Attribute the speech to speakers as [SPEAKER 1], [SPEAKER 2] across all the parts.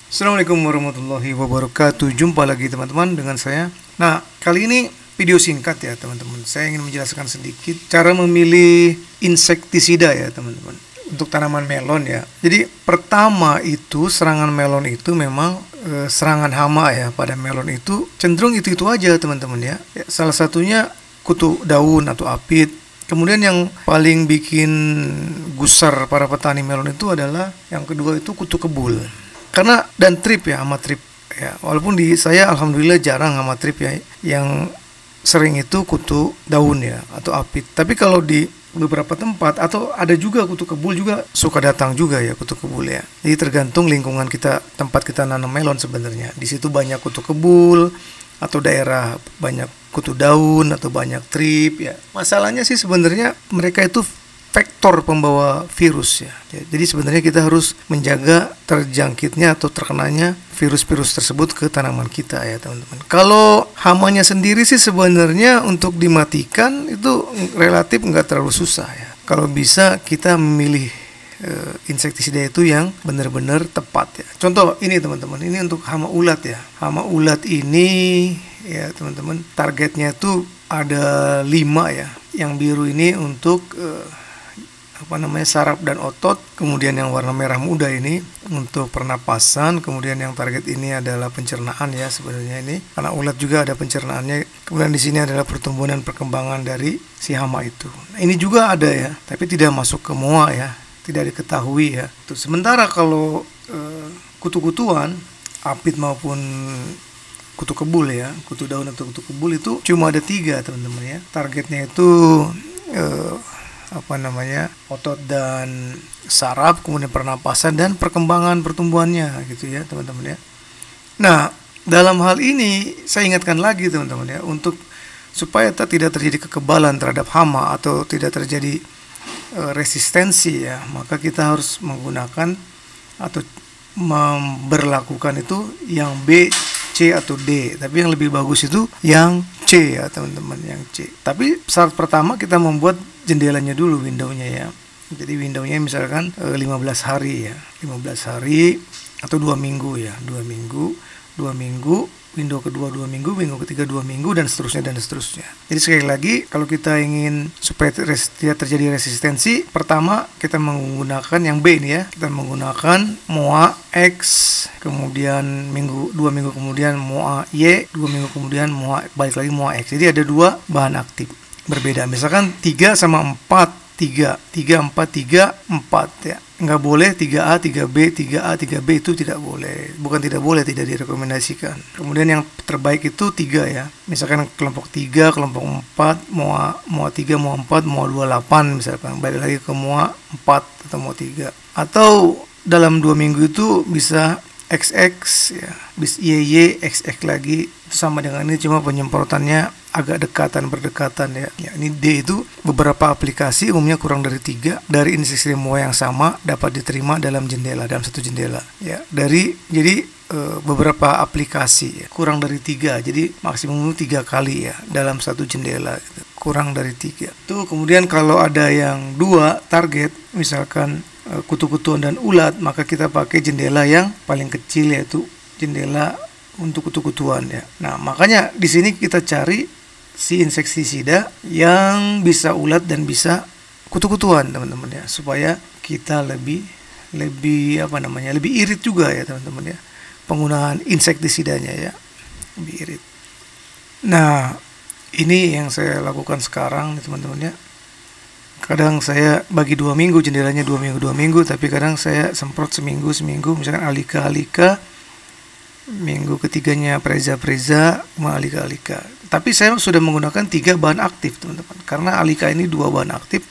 [SPEAKER 1] Assalamualaikum warahmatullahi wabarakatuh. Jumpa lagi teman-teman dengan saya. Nah, kali ini video singkat ya teman-teman. Saya ingin menjelaskan sedikit cara memilih insektisida ya teman-teman untuk tanaman melon ya. Jadi pertama itu serangan melon itu memang serangan hama ya pada melon itu cenderung itu aja teman-teman ya. Salah satunya kutu daun atau apit. Kemudian yang paling bikin gusar para petani melon itu adalah yang kedua itu kutu kebul. Karena dan trip ya, hama trip ya. Walaupun di saya alhamdulillah jarang hama trip ya. Yang sering itu kutu daun ya atau apit. Tapi kalau di beberapa tempat atau ada juga kutu kebul juga suka datang juga ya kutu kebul ya. Jadi tergantung lingkungan kita, tempat kita nanam melon sebenarnya. Di situ banyak kutu kebul atau daerah banyak kutu daun atau banyak trip ya. Masalahnya sih sebenarnya mereka itu vektor pembawa virus ya. Jadi sebenarnya kita harus menjaga terjangkitnya atau terkenanya virus-virus tersebut ke tanaman kita ya teman-teman. Kalau hamanya sendiri sih sebenarnya untuk dimatikan itu relatif nggak terlalu susah ya. Kalau bisa kita memilih insektisida itu yang benar-benar tepat ya. Contoh ini teman-teman, ini untuk hama ulat ya. Hama ulat ini ya teman-teman targetnya itu ada 5 ya. Yang biru ini untuk saraf dan otot, kemudian yang warna merah muda ini untuk pernapasan, kemudian yang target ini adalah pencernaan ya sebenarnya ini karena ulat juga ada pencernaannya, kemudian di sini adalah pertumbuhan dan perkembangan dari si hama itu. Nah, ini juga ada ya, tapi tidak masuk ke moa ya, tidak diketahui ya. Sementara kalau kutu-kutuan apit maupun kutu kebul ya, kutu daun atau kutu kebul itu cuma ada 3 teman-teman ya. Targetnya itu otot dan saraf, kemudian pernapasan dan perkembangan pertumbuhannya gitu ya teman-teman ya. Nah, dalam hal ini saya ingatkan lagi teman-teman ya, untuk supaya tidak terjadi kekebalan terhadap hama atau tidak terjadi resistensi ya, maka kita harus menggunakan atau memberlakukan itu yang B, C atau D. Tapi yang lebih bagus itu yang C ya teman-teman, yang C. Tapi syarat pertama kita membuat jendelanya dulu, windownya ya. Jadi windownya misalkan 15 hari ya, 15 hari atau 2 minggu ya, 2 minggu, window kedua 2 minggu, window ketiga 2 minggu dan seterusnya. Jadi sekali lagi kalau kita ingin supaya tidak terjadi resistensi, pertama kita menggunakan yang B ini ya, kita menggunakan MOA X, kemudian 2 minggu kemudian MOA Y, 2 minggu kemudian MOA balik lagi MOA X. Jadi ada 2 bahan aktif berbeda. Misalkan 3 sama 4, 3, 4 ya. Nggak boleh 3A, 3B, 3A, 3B itu tidak boleh. Bukan tidak boleh, tidak direkomendasikan. Kemudian yang terbaik itu 3 ya. Misalkan kelompok 3, kelompok 4, MOA 3, MOA 4, MOA 28 misalkan. Balik lagi ke MOA 4 atau MOA 3. Atau dalam 2 minggu itu bisa XX ya, bis YY, XX lagi, itu sama dengan ini, cuma penyemprotannya agak berdekatan ya. Ini D itu beberapa aplikasi, umumnya kurang dari 3 dari insektisida MOA yang sama dapat diterima dalam satu jendela ya. Jadi beberapa aplikasi ya, kurang dari 3, jadi maksimum 3 kali ya dalam satu jendela gitu. Kurang dari 3 tuh. Kemudian kalau ada yang 2 target, misalkan kutu-kutuan dan ulat, maka kita pakai jendela yang paling kecil, yaitu jendela untuk kutu-kutuan ya. Nah, makanya di sini kita cari si insektisida yang bisa ulat dan bisa kutu-kutuan teman-teman ya, supaya kita lebih irit juga ya teman-teman ya, penggunaan insektisidanya ya, lebih irit. Nah, ini yang saya lakukan sekarang teman-teman ya. Kadang saya bagi 2 minggu, jendelanya 2 minggu, tapi kadang saya semprot seminggu, misalkan alika, minggu ketiganya preza, alika. Tapi saya sudah menggunakan 3 bahan aktif teman-teman, karena alika ini 2 bahan aktif,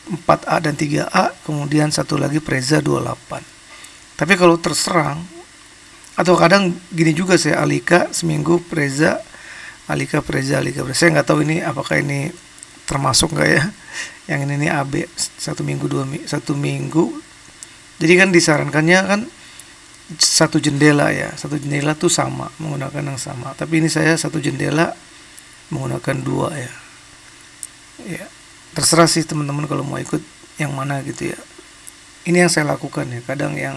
[SPEAKER 1] 4A dan 3A, kemudian satu lagi preza 28. Tapi kalau terserang, atau kadang gini juga, saya alika seminggu, preza, preza. Saya nggak tahu ini apakah ini termasuk nggak ya, yang ini AB 1 minggu 1 minggu. Jadi kan disarankannya kan satu jendela tuh sama, menggunakan yang sama. Tapi ini saya satu jendela menggunakan 2 ya. Ya, terserah sih teman-teman kalau mau ikut yang mana gitu ya. Ini yang saya lakukan ya. Kadang yang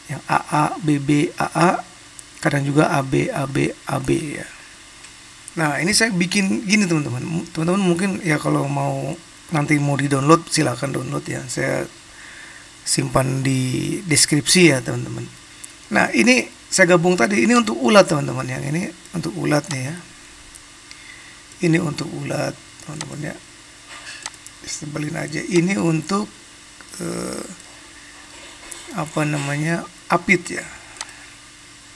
[SPEAKER 1] yang AA, BB, AA, kadang juga AB, AB, AB ya. Nah, ini saya bikin gini teman-teman. Teman-teman mungkin ya kalau mau nanti mau di-download silahkan download ya. Saya simpan di deskripsi ya teman-teman. Nah, ini saya gabung tadi. Ini untuk ulat teman-teman. Yang ini untuk ulat nih ya. Ini untuk ulat teman-teman ya. Sebelin aja. Ini untuk apit ya.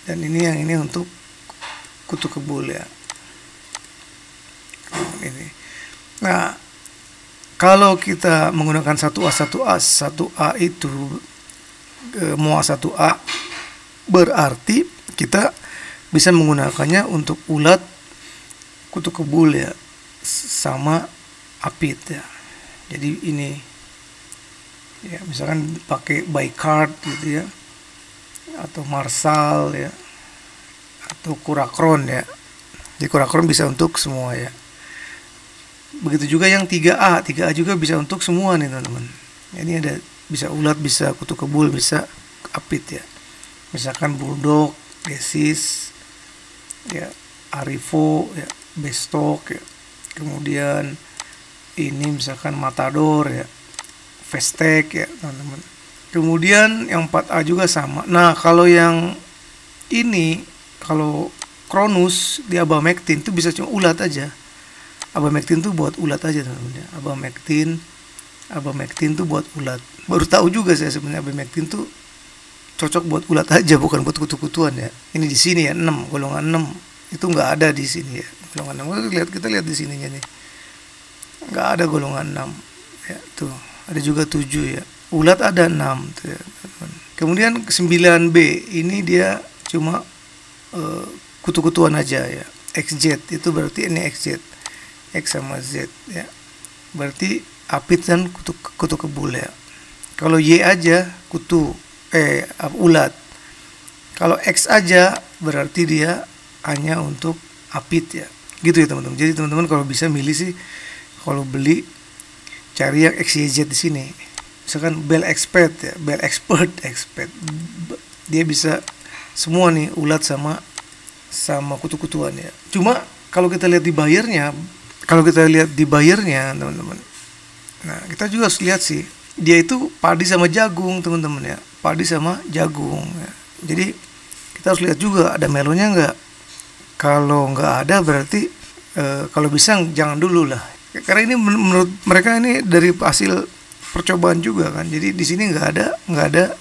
[SPEAKER 1] Dan ini untuk kutu kebul ya. Ini. Nah, kalau kita menggunakan 1A 1A 1A itu MOA 1A berarti kita bisa menggunakannya untuk ulat, kutu kebul ya, sama apit ya. Jadi ini ya, misalkan pakai Bicard gitu ya, atau Marsal ya, atau Kurakron ya. Jadi Kurakron bisa untuk semua ya. Begitu juga yang 3A juga bisa untuk semua nih teman-teman. Ini ada bisa ulat, bisa kutu kebul, bisa apit ya. Misalkan Bulldog, Desis, ya, Arifo, ya, Bestok ya. Kemudian ini misalkan Matador ya, Vestek ya teman-teman. Kemudian yang 4A juga sama. Nah, kalau yang ini, kalau Cronus di Abamectin itu bisa cuma ulat aja. Abamectin tuh buat ulat aja teman-teman ya. Abamectin tuh buat ulat. Baru tahu juga saya sebenarnya Abamectin tuh cocok buat ulat aja, bukan buat kutu-kutuan ya. Ini di sini ya 6, golongan 6. Itu nggak ada di sini ya. Golongan 6. Kita lihat di sininya nih. Nggak ada golongan 6. Ya, tuh. Ada juga 7 ya. Ulat ada 6 tuh ya, teman-teman. Kemudian 9B ini dia cuma kutu-kutuan aja ya. XZ itu berarti ini XZ. X sama Z ya. Berarti apit dan kutu kebul ya. Kalau Y aja ulat. Kalau X aja berarti dia hanya untuk apit ya. Gitu ya teman-teman. Jadi teman-teman kalau bisa milih sih, kalau beli cari yang XYZ di sini. Misalkan Bell Expert ya, Bell Expert. Dia bisa semua nih ulat sama kutu-kutuan ya. Cuma kalau kita lihat di bayarnya, teman-teman. Nah, kita juga harus lihat sih, dia itu padi sama jagung, teman-teman ya. Padi sama jagung ya. Jadi kita harus lihat juga ada melonnya nggak. Kalau nggak ada berarti kalau bisa jangan dulu lah. Karena ini menurut mereka ini dari hasil percobaan juga kan. Jadi di sini nggak ada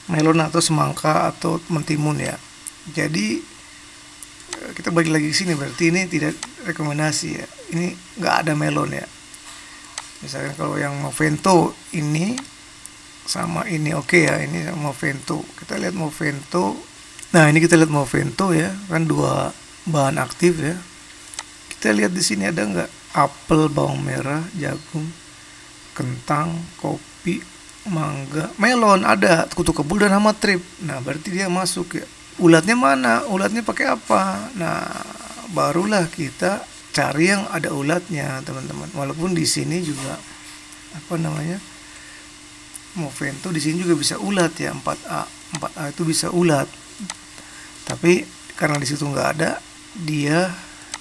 [SPEAKER 1] melon atau semangka atau mentimun ya. Jadi kita balik lagi ke sini, berarti ini tidak rekomendasi ya. Ini nggak ada melon ya. Misalkan kalau yang Movento ini sama ini oke ya, ini sama Movento. Kita lihat Movento. Nah, ini kita lihat Movento ya, kan 2 bahan aktif ya. Kita lihat di sini ada nggak apel, bawang merah, jagung, kentang, kopi, mangga, melon ada, kutu kebul dan hama trip. Nah, berarti dia masuk ya. Ulatnya mana? Ulatnya pakai apa? Nah, barulah kita cari yang ada ulatnya, teman-teman. Walaupun di sini juga Movento di sini juga bisa ulat ya, 4A. 4A itu bisa ulat. Tapi karena di situ nggak ada,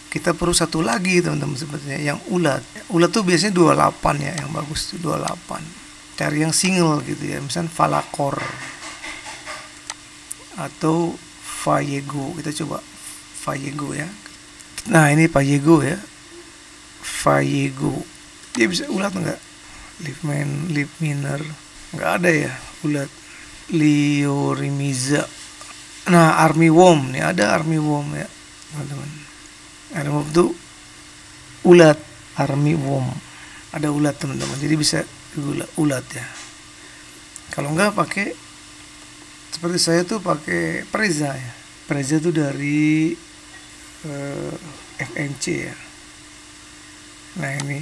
[SPEAKER 1] kita perlu satu lagi, teman-teman, sebetulnya yang ulat. Ulat tuh biasanya 28 ya, yang bagus tuh 28. Cari yang single gitu ya, misalnya Valakor atau Fayego. Kita coba Fayego ya. Nah, ini Fayego ya. Fayego. Dia bisa ulat enggak? Leaf miner. Enggak ada ya ulat. Liorimiza. Nah, armyworm nih, ada armyworm ya, teman-teman. Armyworm itu ulat, armyworm. Ada ulat, teman-teman. Jadi bisa ulat ya. Kalau enggak pakai seperti saya tuh pakai Preza ya. Preza tuh dari FNC ya. Nah, ini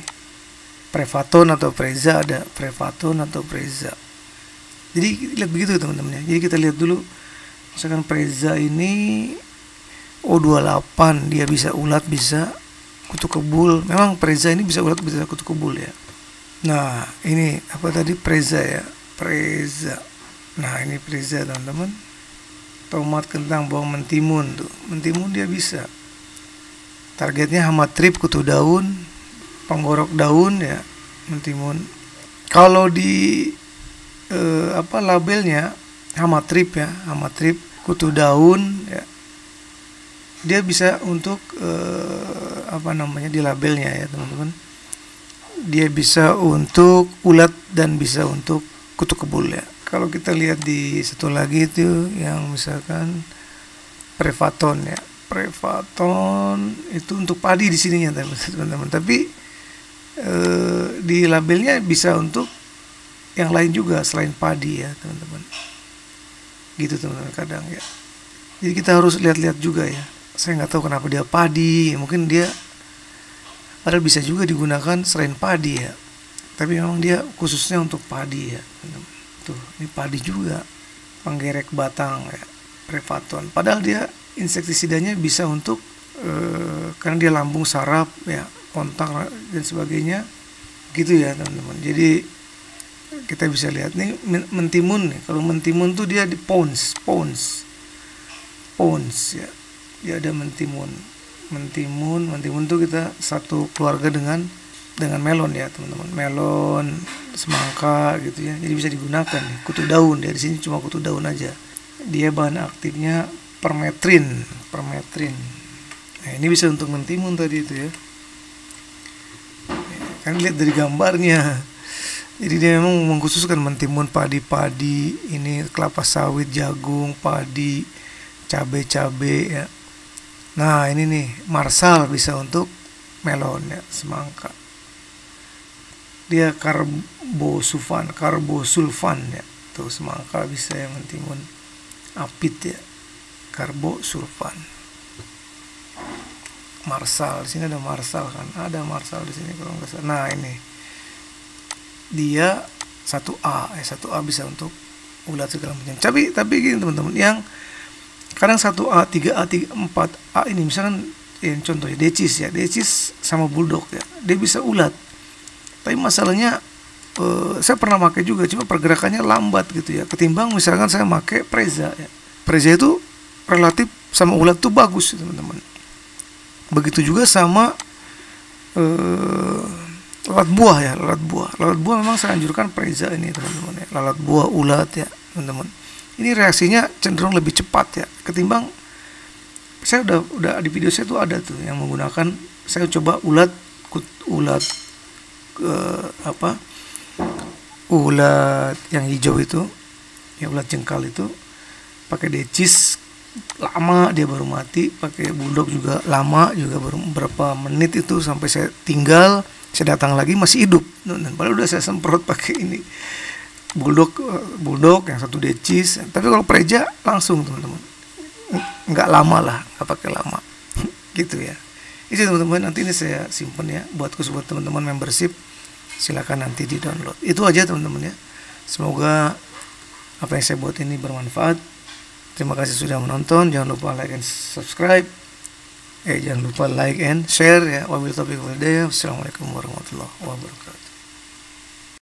[SPEAKER 1] Prevaton atau Preza, ada Prevaton atau Preza. Jadi lihat begitu teman-teman ya. Jadi kita lihat dulu, misalkan Preza ini O28, dia bisa ulat, bisa kutu kebul. Memang Preza ini bisa ulat, bisa kutu kebul ya. Nah, ini apa tadi, Preza ya, Preza. Nah, ini Preza teman-teman. tomat, kentang, bawang, mentimun tuh. Mentimun dia bisa. Targetnya hama trip, kutu daun, penggorok daun ya, mentimun. Kalau di labelnya hama trip ya, hama trip, kutu daun ya. Dia bisa untuk di labelnya ya teman-teman. Dia bisa untuk ulat dan bisa untuk kutu kebul ya. Kalau kita lihat di satu lagi itu yang misalkan Prevaton ya. Prevaton itu untuk padi di sininya teman-teman. Tapi di labelnya bisa untuk yang lain juga selain padi ya teman-teman. Gitu teman-teman kadang ya. Jadi kita harus lihat-lihat juga ya. Saya nggak tahu kenapa dia padi, mungkin dia padahal bisa juga digunakan selain padi ya. Tapi memang dia khususnya untuk padi ya. Tuh, ini padi juga. Penggerek batang ya, Prevaton. Padahal dia insektisidanya bisa untuk karena dia lambung, saraf ya, kontak dan sebagainya. Gitu ya teman-teman. Jadi kita bisa lihat nih mentimun nih. Kalau mentimun tuh dia di pons ya. Dia ada mentimun tuh kita satu keluarga dengan melon ya teman-teman, melon, semangka gitu ya, jadi bisa digunakan nih. Kutu daun ya, di sini cuma kutu daun aja. Dia bahan aktifnya permetrin. Nah ini bisa untuk mentimun tadi itu ya, kan lihat dari gambarnya. Jadi dia memang mengkhususkan mentimun, padi, ini kelapa sawit, jagung, padi, cabe ya. Nah ini nih marsal bisa untuk melon ya, semangka. Dia karbosulfan ya, tuh semangka bisa ya, mentimun, apit ya, karbosulfan. Marsal, di sini ada marsal kan, ada marsal di sini kalau nggak salah. Nah ini dia 1A bisa untuk ulat segala macam. Tapi gini teman-teman, yang kadang 1A, 3A, 4A ini misalkan contohnya decis sama bulldog ya, dia bisa ulat. Tapi masalahnya saya pernah pakai juga, cuma pergerakannya lambat gitu ya, ketimbang misalkan saya pakai Preza ya. Preza itu relatif sama ulat tuh bagus teman-teman. Begitu juga sama lalat buah memang saya anjurkan Preza ini teman-teman ya. Lalat buah, ulat ya teman-teman. Ini reaksinya cenderung lebih cepat ya, ketimbang saya udah di video saya tuh ada tuh yang menggunakan, saya coba ulat yang hijau itu ya, ulat jengkal itu pakai decis, lama dia baru mati. Pakai bulldog juga lama juga, baru beberapa menit itu sampai saya tinggal, saya datang lagi masih hidup. Dan padahal udah saya semprot pakai ini bulldog yang satu decis. Tapi kalau Preza langsung teman-teman, nggak lama lah, nggak pakai lama gitu ya. Itu teman-teman, nanti ini saya simpen ya buat teman-teman membership, silakan nanti di download. Itu aja teman-teman ya, semoga apa yang saya buat ini bermanfaat. Terima kasih sudah menonton, jangan lupa like and subscribe, jangan lupa like and share ya. Wabillahi taufiq wal hidayah. Wassalamualaikum warahmatullahi wabarakatuh.